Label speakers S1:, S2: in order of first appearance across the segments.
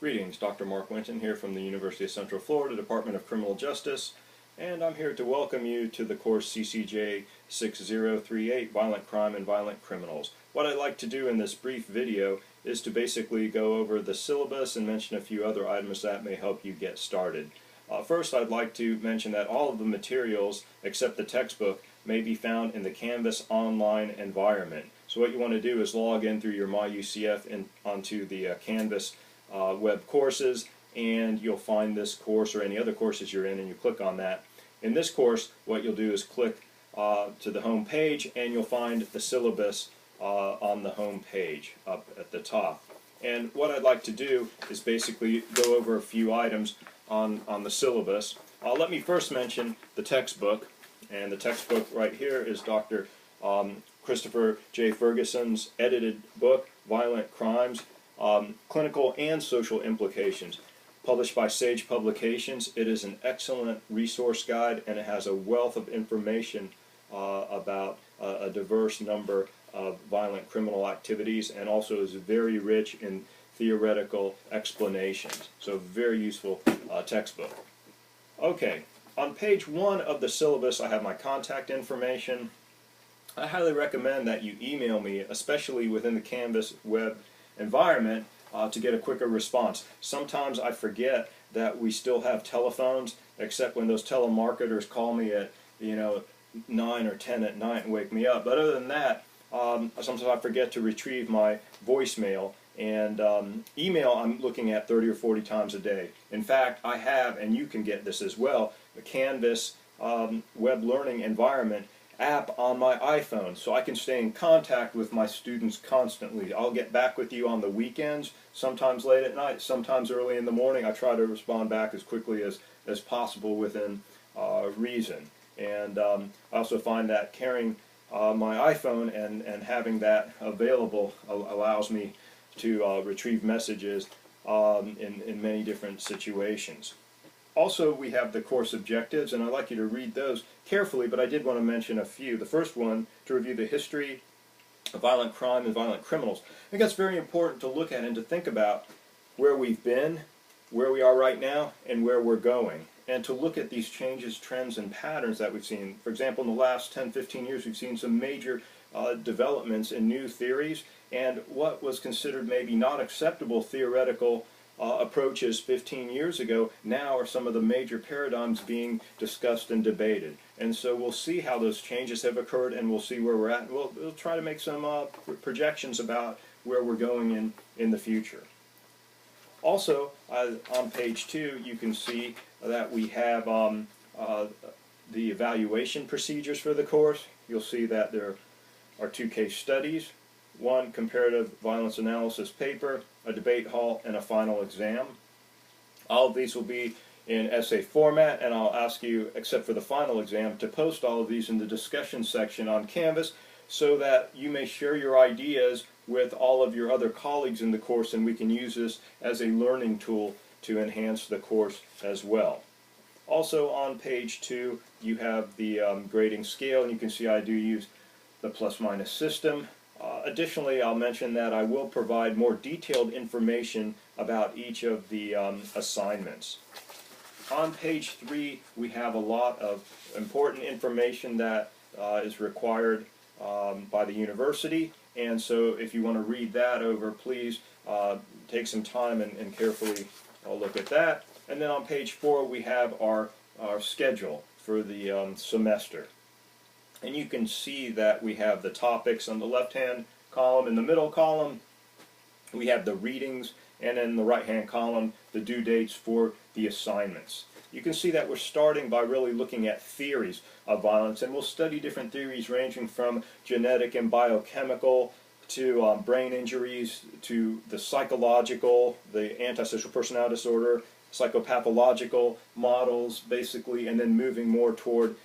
S1: Greetings, Dr. Mark Winton here from the University of Central Florida Department of Criminal Justice, and I'm here to welcome you to the course CCJ 6038, Violent Crime and Violent Criminals. What I'd like to do in this brief video is to basically go over the syllabus and mention a few other items that may help you get started. First, I'd like to mention that all of the materials, except the textbook, may be found in the Canvas online environment. So what you want to do is log in through your MyUCF onto the Canvas web courses, and you'll find this course or any other courses you're in, and you click on that. In this course, what you'll do is click to the home page, and you'll find the syllabus on the home page up at the top. And what I'd like to do is basically go over a few items on the syllabus. Let me first mention the textbook, and the textbook right here is Dr. Christopher J. Ferguson's edited book, Violent Crimes, Clinical and Social Implications, published by Sage Publications. It is an excellent resource guide, and it has a wealth of information about a diverse number of violent criminal activities, and also is very rich in theoretical explanations. So very useful textbook. Okay, on page 1 of the syllabus I have my contact information. I highly recommend that you email me, especially within the Canvas web environment, to get a quicker response. Sometimes I forget that we still have telephones, except when those telemarketers call me at 9 or 10 at night and wake me up. But other than that, sometimes I forget to retrieve my voicemail, and email I'm looking at 30 or 40 times a day. In fact, I have, and you can get this as well, the Canvas web learning environment app on my iPhone, so I can stay in contact with my students constantly. I'll get back with you on the weekends, sometimes late at night, sometimes early in the morning. I try to respond back as quickly as possible within reason. And I also find that carrying my iPhone and having that available allows me to retrieve messages in many different situations. Also, we have the course objectives, and I'd like you to read those carefully, but I did want to mention a few. The first one, to review the history of violent crime and violent criminals. I think that's very important to look at and to think about where we've been, where we are right now, and where we're going, and to look at these changes, trends, and patterns that we've seen. For example, in the last 10-15 years, we've seen some major developments in new theories, and what was considered maybe not acceptable theoretical approaches 15 years ago now are some of the major paradigms being discussed and debated. And so we'll see how those changes have occurred, and we'll see where we're at, and we'll try to make some projections about where we're going in the future. Also, on page 2, you can see that we have the evaluation procedures for the course. You'll see that there are 2 case studies, 1 comparative violence analysis paper, a debate hall, and a final exam. All of these will be in essay format, and I'll ask you, except for the final exam, to post all of these in the discussion section on Canvas so that you may share your ideas with all of your other colleagues in the course, and we can use this as a learning tool to enhance the course as well. Also on page 2, you have the grading scale, and you can see I do use the plus-minus system. Additionally, I'll mention that I will provide more detailed information about each of the assignments. On page 3, we have a lot of important information that is required by the university, and so if you want to read that over, please take some time and carefully look at that. And then on page 4, we have our schedule for the semester. And you can see that we have the topics on the left-hand column. In the middle column, we have the readings, and in the right-hand column, the due dates for the assignments. You can see that we're starting by really looking at theories of violence, and we'll study different theories ranging from genetic and biochemical to brain injuries to the psychological, the antisocial personality disorder, psychopathological models, basically, and then moving more toward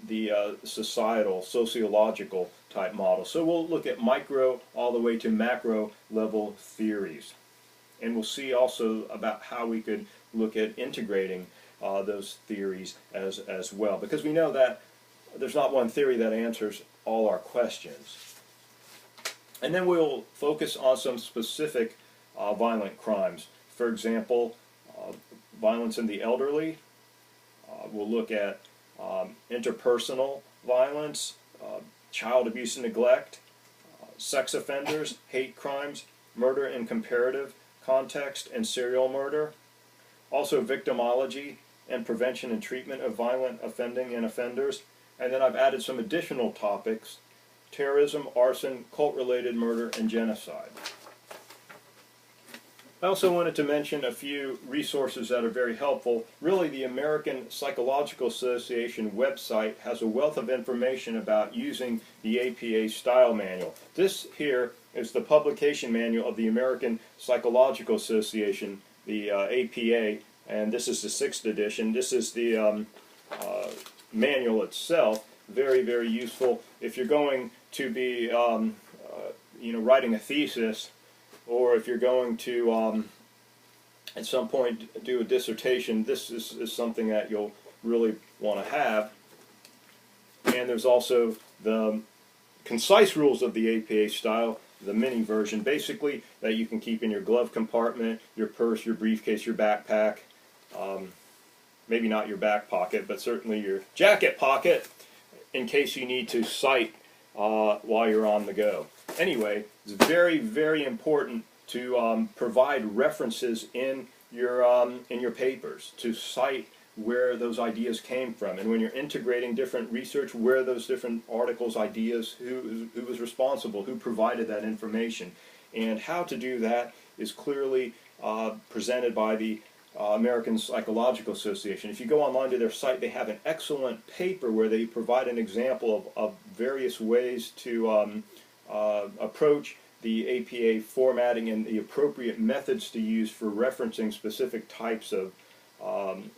S1: the societal, sociological type model. So we'll look at micro all the way to macro level theories. And we'll see also about how we could look at integrating those theories as well, because we know that there's not one theory that answers all our questions. And then we'll focus on some specific violent crimes for example, violence in the elderly. We'll look at interpersonal violence, child abuse and neglect, sex offenders, hate crimes, murder in comparative context, and serial murder. Also victimology and prevention and treatment of violent offending and offenders. And then I've added some additional topics: terrorism, arson, cult-related murder, and genocide. I also wanted to mention a few resources that are very helpful. Really, the American Psychological Association website has a wealth of information about using the APA Style Manual. This here is the publication manual of the American Psychological Association, the APA, and this is the 6th edition. This is the manual itself. Very, very useful if you're going to be writing a thesis, or if you're going to at some point do a dissertation. This is something that you'll really want to have. And there's also the concise rules of the APA style, the mini version, basically, that you can keep in your glove compartment, your purse, your briefcase, your backpack, maybe not your back pocket, but certainly your jacket pocket, in case you need to cite while you're on the go. Anyway, it's very, very important to provide references in your papers, to cite where those ideas came from, and when you're integrating different research, where those different articles, ideas, who was responsible, who provided that information. And how to do that is clearly presented by the American Psychological Association. If you go online to their site, they have an excellent paper where they provide an example of various ways to approach the APA formatting and the appropriate methods to use for referencing specific types of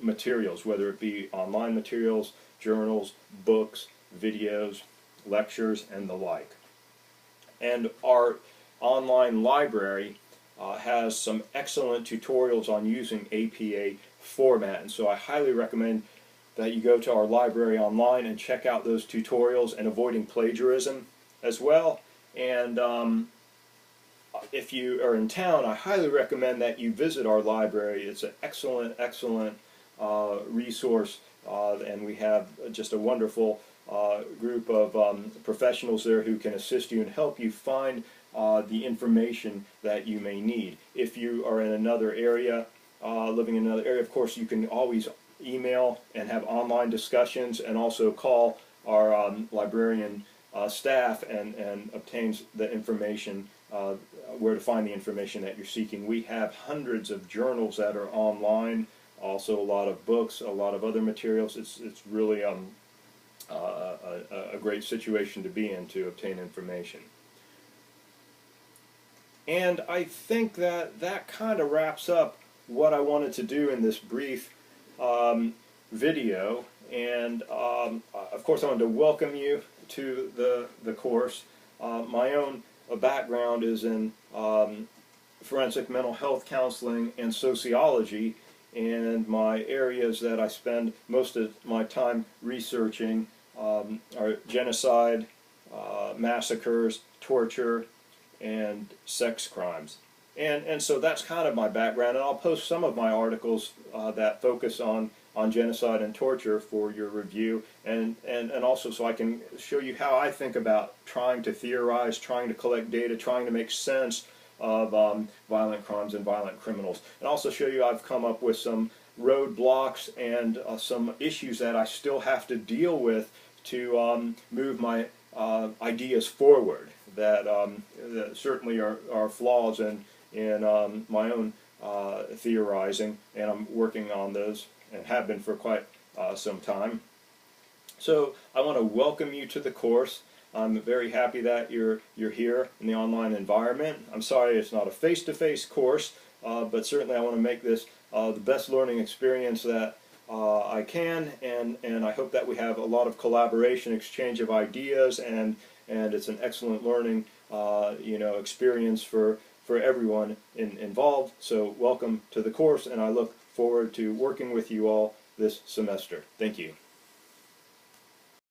S1: materials, whether it be online materials, journals, books, videos, lectures, and the like. And our online library has some excellent tutorials on using APA format, and so I highly recommend that you go to our library online and check out those tutorials, and avoiding plagiarism as well. And if you are in town, I highly recommend that you visit our library. It's an excellent, excellent resource, and we have just a wonderful group of professionals there who can assist you and help you find the information that you may need. If you are in another area, living in another area, of course, you can always email and have online discussions, and also call our librarian staff and obtains the information, where to find the information that you're seeking. We have hundreds of journals that are online, also a lot of books, a lot of other materials. It's really a great situation to be in to obtain information. And I think that kind of wraps up what I wanted to do in this brief video. And of course, I wanted to welcome you to the course. My own background is in forensic mental health counseling and sociology, and my areas that I spend most of my time researching are genocide, massacres, torture, and sex crimes. And so that's kind of my background, and I'll post some of my articles that focus on genocide and torture for your review, and also so I can show you how I think about trying to theorize, trying to collect data, trying to make sense of violent crimes and violent criminals, and also show you I've come up with some roadblocks and some issues that I still have to deal with to move my ideas forward, that certainly are flaws in my own theorizing, and I'm working on those and have been for quite some time. So I want to welcome you to the course. I'm very happy that you're here in the online environment. I'm sorry it's not a face-to-face course, but certainly I want to make this the best learning experience that I can, and I hope that we have a lot of collaboration, exchange of ideas, and it's an excellent learning experience for everyone involved. So welcome to the course, and I look forward to working with you all this semester. Thank you.